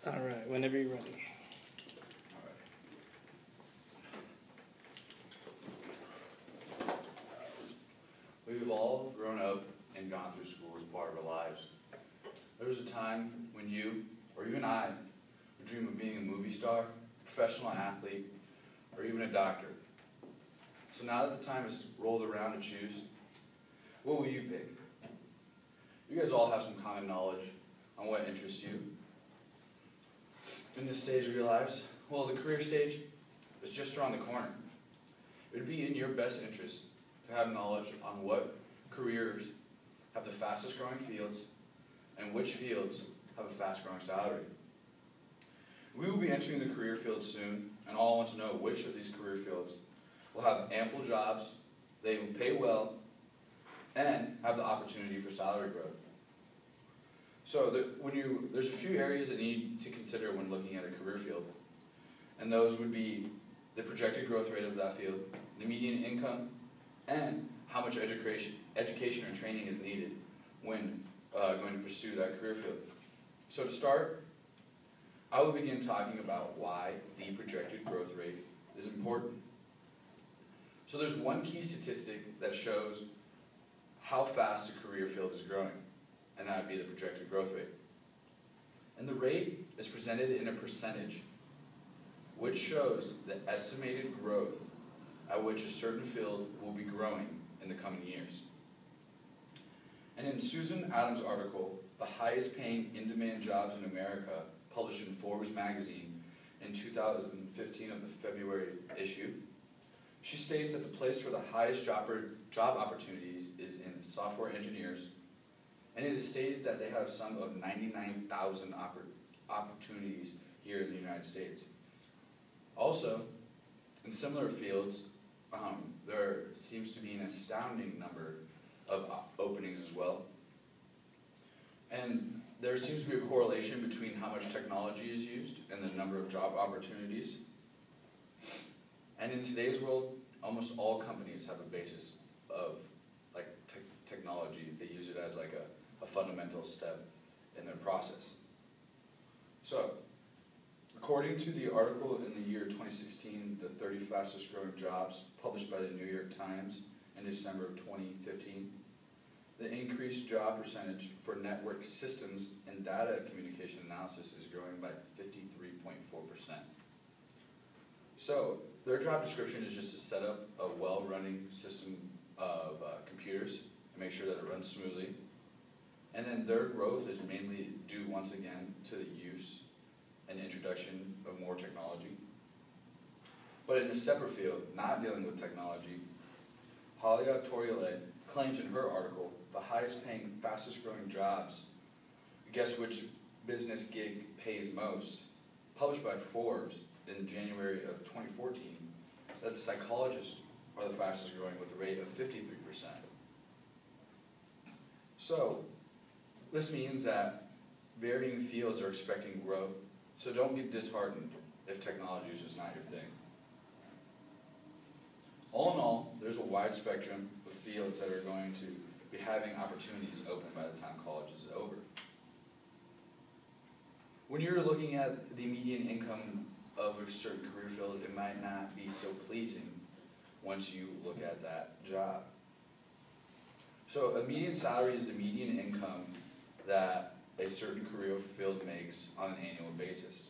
All right, whenever you're ready. We've all grown up and gone through school as part of our lives. There was a time when you, or even I, would dream of being a movie star, a professional athlete, or even a doctor. So now that the time has rolled around to choose, what will you pick? You guys all have some common knowledge on what interests you in this stage of your lives. Well, the career stage is just around the corner. It would be in your best interest to have knowledge on what careers have the fastest growing fields and which fields have a fast growing salary. We will be entering the career field soon, and all want to know which of these career fields will have ample jobs, they will pay well, and have the opportunity for salary growth. So there's a few areas that you need to consider when looking at a career field, and those would be the projected growth rate of that field, the median income, and how much education or training is needed when going to pursue that career field. So to start, I will begin talking about why the projected growth rate is important. So there's one key statistic that shows how fast a career field is growing, and that would be the projected growth rate. And the rate is presented in a percentage, which shows the estimated growth at which a certain field will be growing in the coming years. And in Susan Adams' article, The Highest Paying In-Demand Jobs in America, published in Forbes magazine in 2015 of the February issue, she states that the place for the highest job opportunities is in software engineers, and it is stated that they have some of 99,000 opportunities here in the United States. Also, in similar fields, there seems to be an astounding number of openings as well. And there seems to be a correlation between how much technology is used and the number of job opportunities. And in today's world, almost all companies have a basis of technology. They use it as a fundamental step in their process. So, according to the article in the year 2016, the 30 fastest growing jobs, published by the New York Times in December of 2015, the increased job percentage for network systems and data communication analysis is growing by 53.4%. So, their job description is just to set up a well-running system of computers and make sure that it runs smoothly. And then their growth is mainly due, once again, to the use and introduction of more technology. But in a separate field, not dealing with technology, Halia Toriale claims in her article the highest paying, fastest growing jobs. Guess which business gig pays most? Published by Forbes in January of 2014, that psychologists are the fastest growing with a rate of 53%. So, this means that varying fields are expecting growth, so don't get disheartened if technology is just not your thing. All in all, there's a wide spectrum of fields that are going to be having opportunities open by the time college is over. When you're looking at the median income of a certain career field, it might not be so pleasing once you look at that job. So a median salary is the median income that a certain career field makes on an annual basis.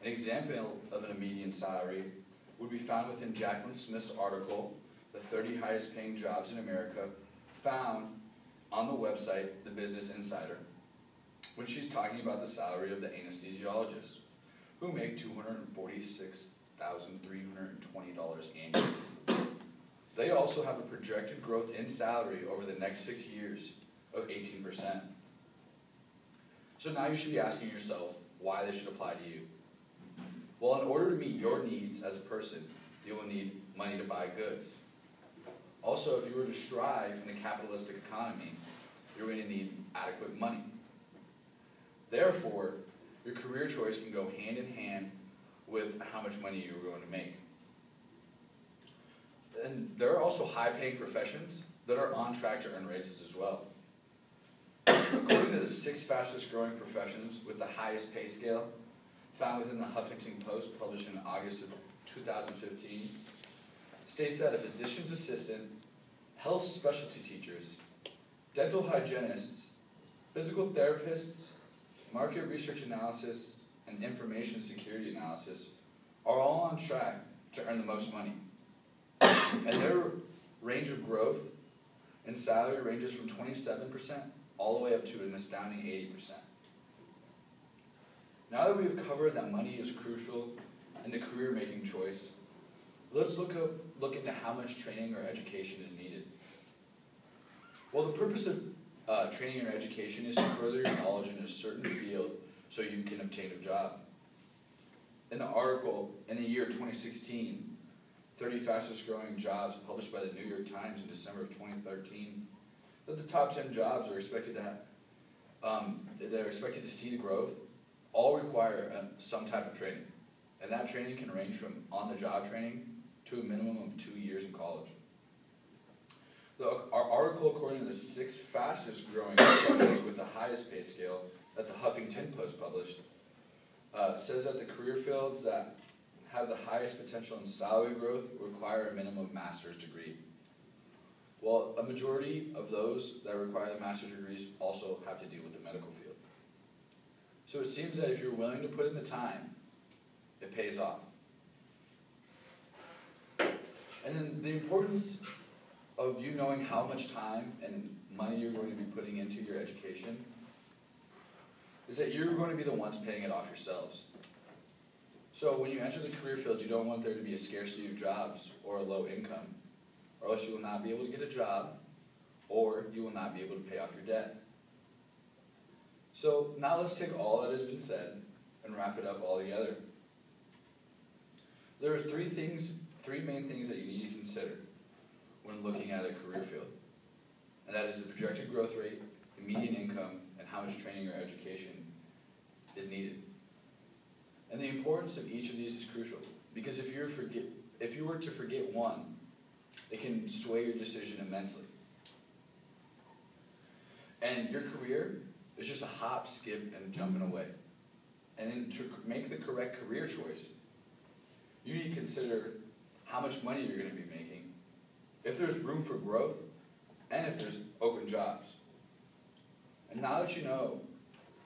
An example of a median salary would be found within Jacqueline Smith's article, The 30 Highest Paying Jobs in America, found on the website, The Business Insider, when she's talking about the salary of the anesthesiologists, who make $246,320 annually. They also have a projected growth in salary over the next 6 years of 18%. So now you should be asking yourself why this should apply to you. Well, in order to meet your needs as a person, you will need money to buy goods. Also, if you were to strive in a capitalistic economy, you're going to need adequate money. Therefore, your career choice can go hand in hand with how much money you're going to make. And there are also high-paying professions that are on track to earn raises as well. According to the 6 fastest growing professions with the highest pay scale, found within the Huffington Post, published in August of 2015, states that a physician's assistant, health specialty teachers, dental hygienists, physical therapists, market research analysis, and information security analysis are all on track to earn the most money. And their range of growth in salary ranges from 27% all the way up to an astounding 80%. Now that we've covered that money is crucial in the career-making choice, let's look into how much training or education is needed. Well, the purpose of training or education is to further your knowledge in a certain field so you can obtain a job. In the article, in the year 2016, 30 fastest growing jobs published by the New York Times in December of 2013, that the top 10 jobs are expected to have, they're expected to see the growth, all require some type of training. And that training can range from on-the-job training to a minimum of 2 years in college. Our article, according to the 6 fastest growing companies with the highest pay scale that the Huffington Post published, says that the career fields that have the highest potential in salary growth require a minimum master's degree. While a majority of those that require the master's degrees also have to deal with the medical field. So it seems that if you're willing to put in the time, it pays off. And then the importance of you knowing how much time and money you're going to be putting into your education is that you're going to be the ones paying it off yourselves. So when you enter the career field, you don't want there to be a scarcity of jobs or a low income, or else you will not be able to get a job, or you will not be able to pay off your debt. So now let's take all that has been said and wrap it up all together. There are three main things that you need to consider when looking at a career field. And that is the projected growth rate, the median income, and how much training or education is needed. And the importance of each of these is crucial, because if you were to forget one, it can sway your decision immensely. And your career is just a hop, skip, and jumping away. And then to make the correct career choice, you need to consider how much money you're going to be making, if there's room for growth, and if there's open jobs. And now that you know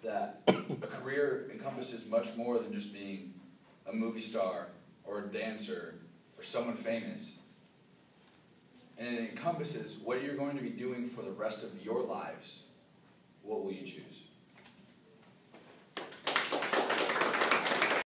that a career encompasses much more than just being a movie star or a dancer or someone famous, and it encompasses what you're going to be doing for the rest of your lives, what will you choose?